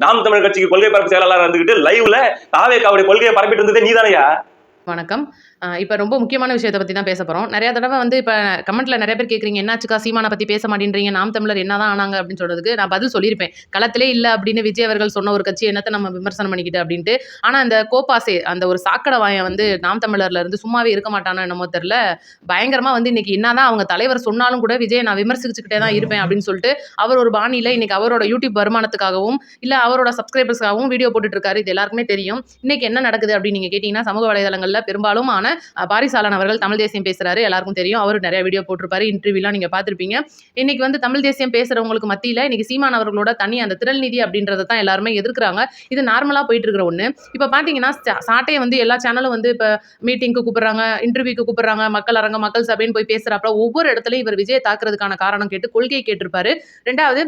நாம் தமிழர் கட்சிக்கு கொள்கை பரப்பு செயலாளர் இருந்துகிட்டு லைவ்ல தாவேக்காவுடைய கொள்கையை பரப்பிட்டு இருந்ததே நீதானையா? வணக்கம். இப்ப ரொம்ப முக்கியமான விஷயத்த பத்தி தான் பேச போறோம். நெறைய தடவ வந்து இப்ப கமெண்ட்ல நெறைய பேர் கேட்கிறீங்க, "என்னாச்சுக்கா சீமான பத்தி பேச மாட்டேன்றீங்க? நாம் தமிழர் என்னதான் ஆனாங்க?" அப்படின்னு சொல்றதுக்கு நான் பதில் சொல்லியிருப்பேன். களத்திலே இல்ல அப்படின்னு விஜய் அவர்கள் சொன்ன ஒரு கட்சி என்னத்த நம்ம விமர்சனம் பண்ணிக்கிட்டு அப்படின்ட்டு. ஆனா அந்த கோப்பாசே அந்த ஒரு சாக்கடை வாயன் வந்து நாம் தமிழர்ல இருந்து சும்மாவே இருக்க மாட்டானோ என்னமோ தெரியல. பயங்கரமா வந்து இன்னைக்கு என்னதான் அவங்க தலைவர் சொன்னாலும் கூட விஜய நான் விமர்சிச்சுக்கிட்டே தான் இருப்பேன் அப்படின்னு சொல்லிட்டு, அவர் ஒரு பாணியில இன்னைக்கு அவரோட யூடியூப் வருமானத்துக்காகவும், இல்ல அவரோட சப்ஸ்கிரைபர்ஸ்க்காகவும் வீடியோ போட்டுட்டு இருக்காரு. இது எல்லாருக்குமே தெரியும். இன்னைக்கு என்ன நடக்குது அப்படின்னு நீங்க கேட்டீங்கன்னா, சமூக வலைதளங்கள்ல பெரும்பாலும் பாரிசாலன் அவர்கள் தமிழ் தேசியம் பேசுறாரு. எல்லாருக்கும் தெரியும். அவரு நெறைய வீடியோ போட்டிருப்பாரு. இன்டர்வியூலாம் நீங்க பார்த்திருப்பீங்க. இன்னைக்கு வந்து தமிழ் தேசியம் பேசுறவங்களுக்கு மத்தியில இன்னைக்கு சீமான் அவர்களோட தனி அந்த திரள் நிதி அப்படின்றத தான் எல்லாருமே எதிர்க்கிறாங்க. இது நார்மலா போயிட்டு இருக்கிற ஒண்ணு. இப்ப பார்த்தீங்கன்னா, சாட்டைய வந்து எல்லா சேனலும் வந்து இப்ப மீட்டிங்க்கு கூப்பிடுறாங்க, இன்டர்வியூக்கு கூப்பிடுறாங்க, மக்கள் அரங்கம், மக்கள் சபைன்னு போய் பேசுறாப்ல ஒவ்வொரு இடத்துலயும் இவர் விஜய தாக்குறதுக்கான காரணம் கேட்டு கொள்கை கேட்டிருப்பாரு. 2வது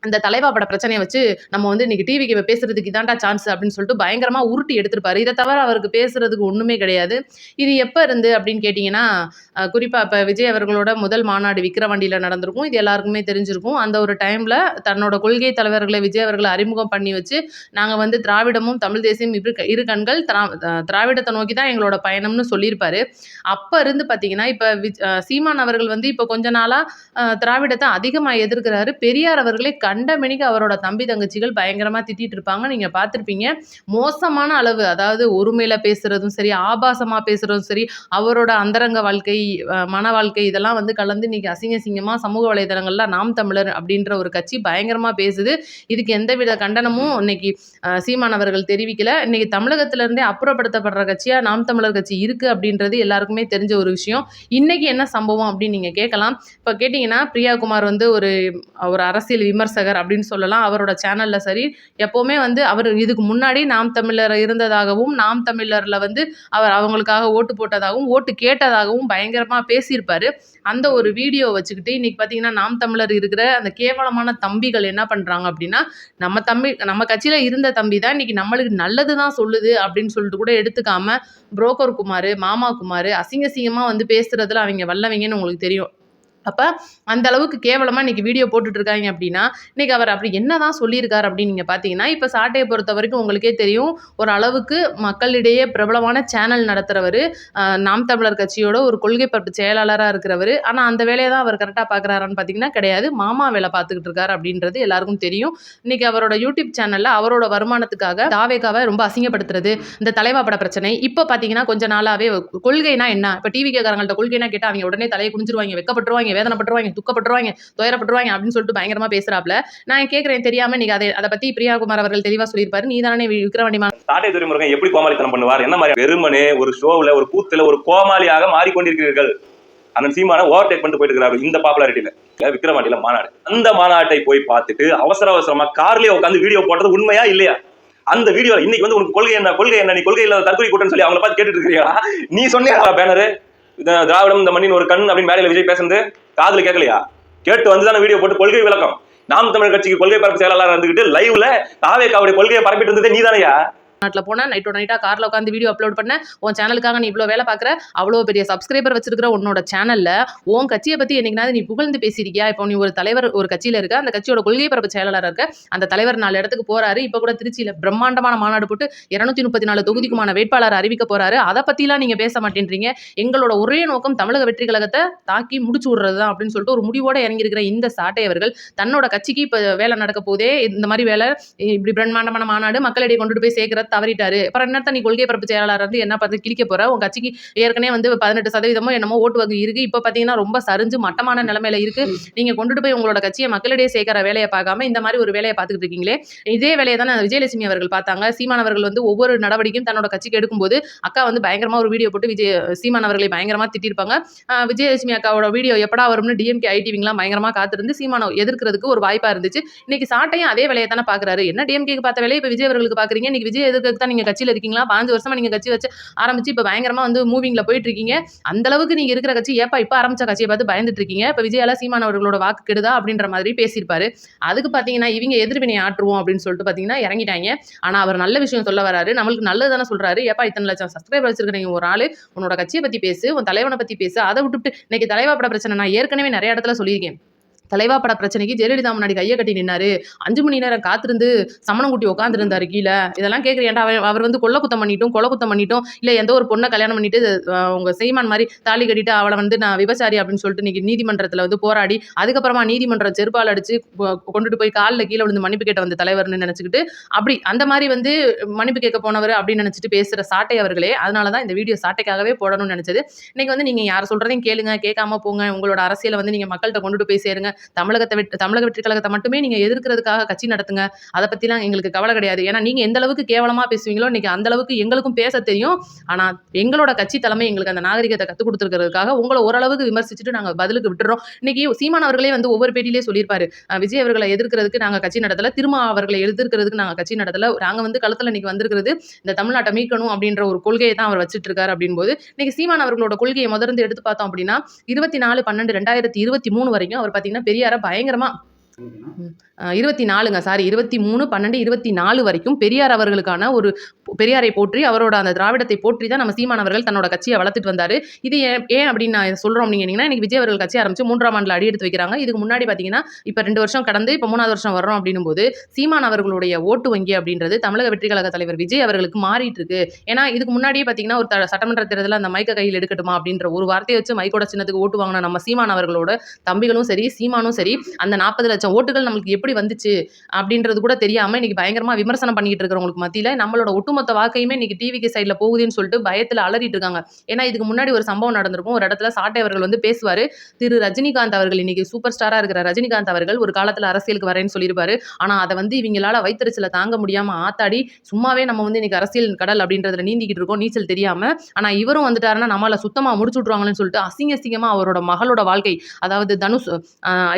அந்த தலைவா பட பிரச்சனைய வச்சு நம்ம வந்து இன்னைக்கு டிவிக்கு பேசுறதுக்கு இதான்டா சான்ஸ் அப்படின்னு சொல்லிட்டு பயங்கரமா உருட்டி எடுத்திருப்பாரு. இத தவிர அவருக்கு பேசுறதுக்கு ஒண்ணுமே கிடையாது. இது எப்ப இருந்து அப்படின்னு கேட்டீங்கன்னா, குறிப்பா இப்ப விஜய் அவர்களோட முதல் மாநாடு விக்கிரவாண்டியில நடந்திருக்கும். இது எல்லாருக்குமே தெரிஞ்சிருக்கும். அந்த ஒரு டைம்ல தன்னோட கொள்கை தலைவர்களை விஜய் அவர்கள அறிமுகம் பண்ணி வச்சு, நாங்க வந்து திராவிடமும், தமிழ் தேசியம் இரு கண்கள் திராவிடத்த நோக்கி தான் எங்களோட பயணம்னு சொல்லியிருப்பாரு. அப்ப இருந்து பார்த்தீங்கன்னா, இப்ப சீமான் அவர்கள் வந்து இப்ப கொஞ்ச நாளா திராவிடத்த அதிகமா எதிர்க்கிறாரு. பெரியார் அவர்களே கண்டமேனிக்கு அவரோட தம்பி, தங்கச்சிகள் பயங்கரமா திட்டிட்டு இருப்பாங்க. நீங்க பார்த்திருப்பீங்க. மோசமான அளவு அதாவது ஒருமையில பேசுறதும் சரி, ஆபாசமா பேசுறதும் சரி, அவரோட அந்தரங்க வாழ்க்கை, மன வாழ்க்கை இதெல்லாம் வந்து கலந்து இன்னைக்கு அசிங்கமா சமூக வலைதளங்கள்ல நாம் தமிழர் அப்படின்ற ஒரு கட்சி பயங்கரமா பேசுது. இதுக்கு எந்தவித கண்டனமும் இன்னைக்கு சீமான் அவர்கள் தெரிவிக்கல. இன்னைக்கு தமிழகத்துல இருந்தே அப்புறப்படுத்தப்படுற கட்சியா நாம் தமிழர் கட்சி இருக்கு அப்படின்றது எல்லாருக்குமே தெரிஞ்ச ஒரு விஷயம். இன்னைக்கு என்ன சம்பவம் அப்படின்னு நீங்க கேட்கலாம். இப்ப கேட்டீங்கன்னா, பிரியா குமார் வந்து ஒரு ஒரு அரசியல் விமர்சகர் அப்படின்னு சொல்லலாம். அவரோட சேனல்ல சரி, எப்பவுமே வந்து அவர் இதுக்கு முன்னாடி நாம் தமிழர் இருந்ததாகவும், நாம் தமிழர்ல வந்து அவர் அவங்களுக்காக ஓட்டு போட்டதாகவும், ஓட்டு கேட்டதாகவும் பயங்கரமா பேசியிருப்பாரு. அந்த ஒரு வீடியோ வச்சுக்கிட்டு இன்னைக்கு பார்த்தீங்கன்னா, நாம் தமிழர் இருக்கிற அந்த கேவலமான தம்பிகள் என்ன பண்றாங்க அப்படின்னா, நம்ம கட்சியில இருந்த தம்பி தான் இன்னைக்கு நம்மளுக்கு நல்லது தான் சொல்லுது அப்படின்னு சொல்லிட்டு கூட எடுத்துக்காம, புரோக்கர் குமாரு, மாமா குமாரு அசிங்கமா வந்து பேசுறதுல அவைங்க வல்லவைங்கன்னு உங்களுக்கு தெரியும். அப்ப அந்த அளவுக்கு கேவலமா இன்னைக்கு வீடியோ போட்டுட்டு இருக்காங்க அப்படின்னா, இன்னைக்கு அவர் அப்படி என்னதான் சொல்லியிருக்காரு அப்படின்னு நீங்க பார்த்தீங்கன்னா, இப்ப சாட்டைய பொறுத்தவரைக்கும் உங்களுக்கே தெரியும். ஒரு அளவுக்கு மக்களிடையே பிரபலமான சேனல் நடத்துறவரு. நாம் தமிழர் கட்சியோட ஒரு கொள்கை பரப்பு செயலாளரா இருக்கிறவரு. ஆனா அந்த வேலைய தான் அவர் கரெக்ட்டா பார்க்குறாரான்னு பார்த்தீங்கன்னா கிடையாது. மாமா வேல பார்த்துக்கிட்டு இருக்காரு அப்படின்றது எல்லாருக்கும் தெரியும். இன்னைக்கு அவரோட யூடியூப் சேனல்ல அவரோட வருமானத்துக்காக தாவேகாவ ரொம்ப அசிங்கப்படுத்துறது, இந்த தலைவா பட பிரச்சனை. இப்ப பார்த்தீங்கன்னா கொஞ்ச நாளாவே கொள்கைனா என்ன? இப்ப டிவி கேட்கறவங்கள்ட்ட கொள்கைனா கேட்டா அவங்க உடனே தலைய குனிஞ்சிருவாங்க, வெட்கப்பட்டுருவாங்க, வேதனைப்பட்டுருவாங்க, துக்கப்பட்டுருவாங்க, துயரப்பட்டுருவாங்க அப்படின்னு சொல்லிட்டு பயங்கரமா பேசுறாப்ல. நான் கேட்கிறேன் தெரியாம இன்னைக்கு அத பத்தி பிரியாகுமார் அவர்கள் தெளிவா சொல்லியிருப்பாரு. நீ தானே விக்கிரவாண்டி சாட்டை துரைமுருகன் எப்படி கோமாளித்தனம் பண்ணுவார்? என்ன மாதிரி வெறுமனே ஒரு ஷோவுல ஒரு கூத்துல ஒரு கோமாளியாக மாறிக்கொண்டிருக்கிறீர்கள். அண்ணன் சீமான ஓவர்டேக் பண்ணிட்டு போயிட்டு இருக்கிறாரு இந்த பாப்புலாரிட்டியில. விக்கிரவாண்டியில மாநாடு. அந்த மாநாட்டை போய் பார்த்துட்டு அவசரமா கார்லயே உட்காந்து வீடியோ போட்டது உண்மையா இல்லையா? அந்த வீடியோ இன்னைக்கு வந்து உனக்கு கொள்கை என்ன நீ கொள்கை இல்லாத தற்கொலை கூட்டம்னு சொல்லி அவங்கள பார்த்து கேட்டுட்டு இருக்கிறீங்களா? நீ சொன்னியா பேனரு திராவிடம் இந்த மண்ணின் ஒரு கண் அப்படின்னு மேடையில விஜய் பேசுறது காதுல கேட்கலையா? கேட்டு வந்துதான வீடியோ போட்டு கொள்கை விளக்கம். நாம் தமிழர் கட்சிக்கு கொள்கை பரப்பு செயலாளர் இருந்துகிட்டு லைவ்ல தாவேக்காவுடைய கொள்கையை பரப்பிட்டு இருந்ததே நீதானையா? நாட்டில் போனேன் நைட்டா காரில் உட்காந்து வீடியோ அப்லோட் பண்ண உன் சேனலுக்காக நீ இவ்வளோ வேலை பார்க்குற அவ்வளோ பெரிய சப்ஸ்கிரைபர் வச்சிருக்கிற உன்னோட சேனலில் உன் கட்சியை பற்றி என்னைக்குனாவது நீ புகழ்ந்து பேசியிருக்கியா? இப்போ நீ ஒரு தலைவர் ஒரு கட்சியில் இருக்க, அந்த கட்சியோட கொள்கை பரப்பு செயலாளராக இருக்க, அந்த தலைவர் 4 இடத்துக்கு போறாரு. இப்போ கூட திருச்சியில் பிரம்மாண்டமான மாநாடு போட்டு 234 தொகுதிக்குமான வேட்பாளர் அறிவிக்க போறாரு. அதை பற்றிலாம் நீங்கள் பேச மாட்டேன்றீங்க. எங்களோட ஒரே நோக்கம் தமிழக வெற்றி கழகத்தை தாக்கி முடிச்சு விடுறது தான் அப்படின்னு சொல்லிட்டு ஒரு முடிவோடு இறங்கியிருக்கிற இந்த சாட்டையவர்கள் தன்னோட கட்சிக்கு இப்போ வேலை நடக்க போதே இந்த மாதிரி வேலை இப்படி பிரம்மாண்டமான மாநாடு மக்களிடையே கொண்டுட்டு போய் சேர்க்கிற தவறிட்டாரு. அப்புறம் என்னத்த நீ கொள்கை பரப்பு செயலாளர் வந்து என்ன பார்த்து கிழிக்க போற? உன் கட்சிக்கு ஏற்கனவே வந்து 18% என்னமோ ஓட்டு வங்கி இருக்கு. இப்ப பாத்தீங்கன்னா ரொம்ப சரிஞ்சு மட்டமான நிலைமையில இருக்கு. நீங்க கொண்டுட்டு போய் உங்களோட கட்சியை மக்களிடையே சேர்க்கிற வேலையை பார்க்காம இந்த மாதிரி ஒரு வேலையை பார்த்துட்டு இருக்கீங்களே. இதே வேலையை தான் விஜயலட்சுமி அவர்கள் பார்த்தாங்க. சீமான் அவர்கள் வந்து ஒவ்வொரு நடவடிக்கையும் தன்னோட கட்சிக்கு எடுக்கும்போது அக்கா வந்து பயங்கரமா ஒரு வீடியோ போட்டு சீமான் அவர்களை பயங்கரமா திட்டிருப்பாங்க. விஜயலட்சுமி அக்காவோட வீடியோ எப்படா வரும்னு டிஎம்கே ஐடிவிங்கெல்லாம் பயங்கரமா காத்திருந்து சீமானை எதிர்க்கிறதுக்கு ஒரு வாய்ப்பா இருந்துச்சு. இன்னைக்கு சாட்டையும் அதே வேலையை தானே பாக்குறாரு. என்ன டிஎம்கேக்கு பார்த்த வேலையை இப்ப விஜய் அவர்களுக்கு பாக்குறீங்க. இன்னைக்கு விஜய் எதிர்க்கிறதுக்கு தான் நீங்க கட்சியில இருக்கீங்களா? 5 வருஷமா நீங்க கட்சி வச்சு ஆரம்பிச்சு இப்ப பயங்கரமா வந்து மூவிங்ல போயிட்டு இருக்கீங்க. அந்த அளவுக்கு நீங்க இருக்கிற கட்சி ஏப்பா இப்ப ஆரம்பிச்ச கட்சியை பார்த்து பயந்துட்டு இருக்கீங்க. இப்ப விஜயால சீமான் அவர்களோட வாக்கு கெடுதா அப்படின்ற மாதிரி பேசியிருப்பாரு. அதுக்கு பாத்தீங்கன்னா இவங்க எதிர்வினை ஆற்றுவோம் அப்படின்னு சொல்லிட்டு பாத்தீங்கன்னா இறங்கிட்டாங்க. ஆனா அவர் நல்ல விஷயம் சொல்ல வராரு. நம்மளுக்கு நல்லது தானே சொல்றாரு. ஏப்பா இத்தனை லட்சம் சப்ஸ்கிரைபர் வச்சிருக்கீங்க ஒரு ஆளு உன்னோட கட்சியை பத்தி பேசு, உன் தலைவனை பத்தி பேசு. அதை விட்டுட்டு இன்னைக்கு தலைவா பட பிரச்சனை நான் ஏற்கனவே நிறைய இடத்துல சொல்லியிருக்கேன். தலைவா பட பிரச்சனைக்கு ஜெயலலிதா முன்னாடி கையை கட்டி நின்னாரு. 5 மணி நேரம் காத்திருந்து சமணம் குட்டி உட்காந்துருந்தாரு கீழ. இதெல்லாம் கேட்குறேன்டா அவர் வந்து கொலை குத்தம் பண்ணிட்டோம். இல்ல எந்த ஒரு பொண்ணை கல்யாணம் பண்ணிட்டு உங்க சீமான் மாதிரி தாலி கட்டிட்டு அவளை வந்து நான் விபச்சாரி அப்படின்னு சொல்லிட்டு இன்னைக்கு நீதிமன்றத்துல வந்து போராடி அதுக்கப்புறமா நீதிமன்றம் செருப்பால் அடிச்சு கொண்டுட்டு போய் காலில் கீழே விழுந்து மன்னிப்பு கேட்ட வந்த தலைவர்னு நினைச்சுக்கிட்டு அப்படி அந்த மாதிரி வந்து மன்னிப்பு கேட்க போனவர் அப்படின்னு நினைச்சிட்டு பேசுற சாட்டை அவர்களே. அதனாலதான் இந்த வீடியோ சாட்டைக்காகவே போடணும்னு நினைச்சது. இன்னைக்கு வந்து நீங்க யார் சொல்றதையும் கேளுங்க, கேட்காம போங்க. உங்களோட அரசியலை வந்து நீங்க மக்கள்கிட்ட கொண்டுட்டு போய் சேருங்க. தமிழக வெற்றி கழகத்தை மட்டுமே நீங்க எதிர்க்கிறதுக்காக கட்சி நடத்துங்க. அதை பத்திலாம் எங்களுக்கு கவலை கிடையாது. ஏன்னா நீங்க எந்த அளவுக்கு கேவலமா பேசுவீங்களோ இன்னைக்கு அந்த அளவுக்கு எங்களுக்கும் பேச தெரியும். ஆனா எங்களோட கட்சி தலைமை எங்களுக்கு அந்த நாகரிகத்தை கத்துக் கொடுத்துருக்கிறதுக்காக உங்களை ஓரளவுக்கு விமர்சிச்சுட்டு நாங்க பதிலுக்கு விட்டுறோம். இன்னைக்கு சீமான் அவர்களே வந்து ஒவ்வொரு பேட்டியிலே சொல்லியிருப்பாரு, விஜய் அவர்களை எதிர்க்கிறதுக்கு நாங்க கட்சி நடத்தல, திரும்ப அவர்களை எதிர்க்கிறதுக்கு நாங்க கட்சி நடத்தல, நாங்க வந்து களத்துல இன்னைக்கு வந்திருக்கிறது இந்த தமிழ்நாட்டை மீட்கணும் அப்படின்ற ஒரு கொள்கையை தான் அவர் வச்சுட்டு இருக்காரு. அப்படின் போது இன்னைக்கு சீமான் அவர்களோட கொள்கையை முதர்ந்து எடுத்து பார்த்தோம் அப்படின்னா 24/12/2023 வரைக்கும் அவர் பாத்தீங்கன்னா பெரியார பயங்கரமா 23/12/24 வரைக்கும் பெரியார் அவர்களுக்கான ஒரு பெரியாரை போற்றி அவரோட அந்த திராவிடத்தை போற்றி தான் நம்ம சீமான் அவர்கள் தன்னோட கட்சியை வளர்த்துட்டு வந்தாரு. இது ஏன் அப்படின்னு நான் சொல்றோம் அப்படிங்கன்னா இன்னைக்கு விஜய் அவர்கள் கட்சி ஆரம்பிச்சு 3ஆம் ஆண்டுல அடி எடுத்து வைக்கிறாங்க. இதுக்கு முன்னாடி பாத்தீங்கன்னா இப்ப 2 வருஷம் கடந்து இப்ப 3வது வருஷம் வர்றோம் அப்படின்னும் போது சீமான் அவர்களுடைய ஓட்டு வங்கி அப்படின்றது தமிழக வெற்றி கழக தலைவர் விஜய் அவர்களுக்கு மாறிட்டு இருக்கு. ஏன்னா இதுக்கு முன்னாடியே பாத்தீங்கன்னா ஒரு சட்டமன்ற தேர்தலில் அந்த மைக்க கையில் எடுக்கட்டுமா அப்படின்ற ஒரு வார்த்தையை வச்சு மைக்கோட சின்னத்துக்கு ஓட்டு வாங்கின நம்ம சீமான் அவர்களோட தம்பிகளும் சரி சீமானும் சரி அந்த 40 லட்சம் ஓட்டுகள் நம்மளுக்கு எப்படி வந்துச்சு அப்படின்றது கூட தெரியாம இன்னைக்கு பயங்கரமா விமர்சனம் பண்ணிட்டு இருக்கிறவங்களுக்கு மத்தியில நம்மளோட ஒட்டுமொத்த வாக்கையுமே இன்னைக்கு டிவிக்கு சைட்ல போகுதுன்னு சொல்லிட்டு பயத்துல அலறிட்டு இருக்காங்க. ஏன்னா இதுக்கு முன்னாடி ஒரு சம்பவம் நடந்திருக்கும். ஒரு இடத்துல சாட்டை அவர்கள் வந்து பேசுவாரு. திரு ரஜினிகாந்த் அவர்கள் இன்னைக்கு சூப்பர் ஸ்டாரா இருக்கிற ரஜினிகாந்த் அவர்கள் ஒரு காலத்துல அரசியலுக்கு வரேன்னு சொல்லியிருப்பாரு. ஆனா அதை வந்து இவங்களால வைத்தறிச்சல தாங்க முடியாம ஆத்தாடி சும்மாவே நம்ம வந்து இன்னைக்கு அரசியல் கடல் அப்படின்றதுல நீந்திக்கிட்டு இருக்கோம் நீச்சல் தெரியாம. ஆனா இவரும் வந்துட்டாருன்னா நம்மள சுத்தமா முடிச்சு விட்டுருவாங்கன்னு சொல்லிட்டு அசிங்கமா அவரோட மகளோட வாழ்க்கை, அதாவது தனுஷ்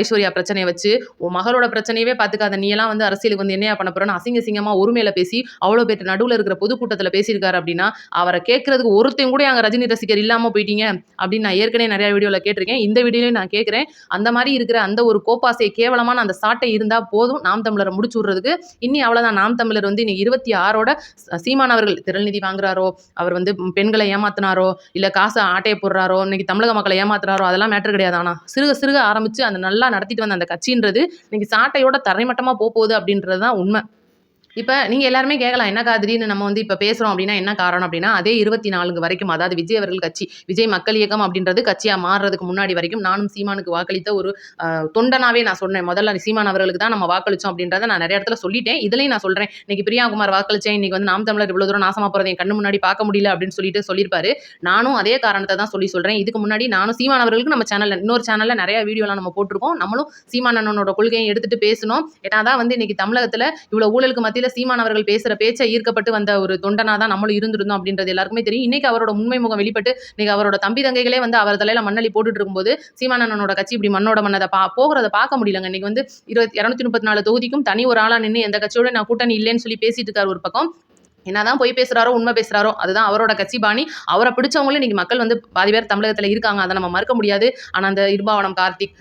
ஐஸ்வர்யா பிரச்சனையை வச்சு மகளோட பிரச்சனையவே பார்த்துக்காத நீ எல்லாம் வந்து அரசியலுக்கு வந்து என்னையா பண்ண போறேன்னு அசிங்கமா ஒருமையில பேசி அவ்வளவு பேர் நடுவுல இருக்கிற பொதுக்கூட்டத்துல பேசியிருக்காரு. அப்படின்னா அவரை கேட்கறதுக்கு ஒருத்தையும் கூட அங்க ரஜினி ரசிகர் இல்லாம போயிட்டீங்க அப்படின்னு நான் ஏற்கனவே நிறைய வீடியோல கேட்டிருக்கேன். இந்த வீடியோலையும் நான் கேட்கிறேன். அந்த மாதிரி இருக்கிற அந்த ஒரு கோப்பாசை கேவலமான அந்த சாட்டை இருந்தா போதும் நாம் தமிழரை முடிச்சு விடுறதுக்கு. இன்னி அவ்வளவுதான். நாம் தமிழர் வந்து இன்னைக்கு 26 சீமான் அவர்கள் திரள்நிதி வாங்குறாரோ, அவர் வந்து பெண்களை ஏமாத்தினாரோ, இல்ல காசை ஆட்டையை போடுறாரோ, இன்னைக்கு தமிழக மக்களை ஏமாத்துறாரோ அதெல்லாம் மேட்டர் கிடையாது. ஆனா சிறுக ஆரம்பிச்சு அந்த நல்லா நடத்திட்டு வந்த அந்த கட்சின்றது இன்னைக்கு சாட்டையோட தரைமட்டமா போகுது அப்படின்றது தான் உண்மை. இப்ப நீங்க எல்லாருமே கேட்கலாம், என்னக்கா திடீர்னு நம்ம வந்து இப்ப பேசுறோம் அப்படின்னா என்ன காரணம் அப்படின்னா அதே 24 வரைக்கும், அதாவது விஜய் அவர்கள் கட்சி விஜய் மக்கள் இயக்கம் அப்படின்றது கட்சியா மாறுறதுக்கு முன்னாடி வரைக்கும் நானும் சீமானுக்கு வாக்களித்த ஒரு தொண்டனாவே நான் சொன்னேன். முதல்ல சீமான் அவர்களுக்கு தான் நம்ம வாக்களிச்சோம் அப்படின்றத நான் நிறைய இடத்துல சொல்லிட்டேன். இதுலயும் நான் சொல்றேன். இன்னைக்கு பிரியாகுமார் வாக்களிச்சேன், இன்னைக்கு வந்து நாம் தமிழர் இவ்வளவு தூரம் நாசமா போறதை என் கண்ணு முன்னாடி பார்க்க முடியல அப்படின்னு சொல்லிட்டு சொல்லியிருப்பாரு. நானும் அதே காரணத்தை தான் சொல்றேன். இதுக்கு முன்னாடி நானும் சீமான் அவர்களுக்கு நம்ம சேனல்ல இன்னொரு சேனல்ல நிறைய வீடியோலாம் நம்ம போட்டிருக்கோம். நம்மளும் சீமான் அண்ணனோட கொள்கையை எடுத்துட்டு பேசணும். ஏன்னா தான் வந்து இன்னைக்கு தமிழகத்துல இவ்வளவு ஊழலுக்கு மத்தியில சீமான் அவர்கள் பேசுற பேச்சை ஈர்க்கப்பட்டு வந்த ஒரு தொண்டனா தான் நம்மளும் இருந்திருந்தோம் அப்படின்றது எல்லாருக்குமே தெரியும். இன்னைக்கு அவரோட உண்மை முகம் வெளிப்பட்டு இன்னைக்கு அவரோட தம்பி தங்கைகளே வந்து அவர் தலையில மண்ணலி போட்டுட்டு இருக்கும்போது சீமான் அண்ணனோட கட்சி இப்படி மண்ணோட மண்ணதை போகிறத பார்க்க முடியலங்க. இன்னைக்கு வந்து 234 தொகுதிக்கும் தனி ஒரு ஆளா நின்று எந்த கட்சியோட நான் கூட்டணி இல்லைன்னு சொல்லி பேசிட்டு இருக்காரு ஒரு பக்கம். என்னதான் போய் பேசுறாரோ உண்மை பேசுறாரோ அதுதான் அவரோட கட்சி பாணி. அவரை பிடிச்சவங்களே இன்னைக்கு மக்கள் வந்து பாதி பேர் தமிழகத்துல இருக்காங்க, அதை நம்ம மறுக்க முடியாது. ஆனா அந்த இருபாவனம் கார்த்திக்,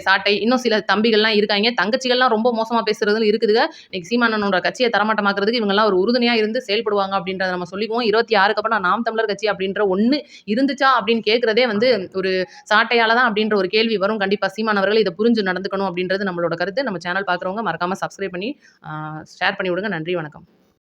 சாட்டை இன்னும் சில தம்பிகள்லாம் இருக்காங்க, தங்கச்சிகள்லாம் ரொம்ப மோசமா பேசுறதுன்னு இருக்குதுங்க. இன்னைக்கு சீமானனோட கட்சியை தரமாட்டமாக்குறதுக்கு இவங்கெல்லாம் ஒரு உறுதுணையா இருந்து செயல்படுவாங்க அப்படின்றத நம்ம சொல்லிக்குவோம். 26க்கு அப்புறம் நாம் தமிழர் கட்சி அப்படின்ற ஒண்ணு இருந்துச்சா அப்படின்னு கேட்கறதே வந்து ஒரு சாட்டையால தான் அப்படின்ற ஒரு கேள்வி வரும். கண்டிப்பா சீமான் அவர்கள் இதை புரிஞ்சு நடந்துக்கணும் அப்படின்றது நம்மளோட கருத்து. நம்ம சேனல் பார்க்குறவங்க மறக்காம சப்ஸ்கிரைப் பண்ணி ஷேர் பண்ணி விடுங்க. நன்றி, வணக்கம்.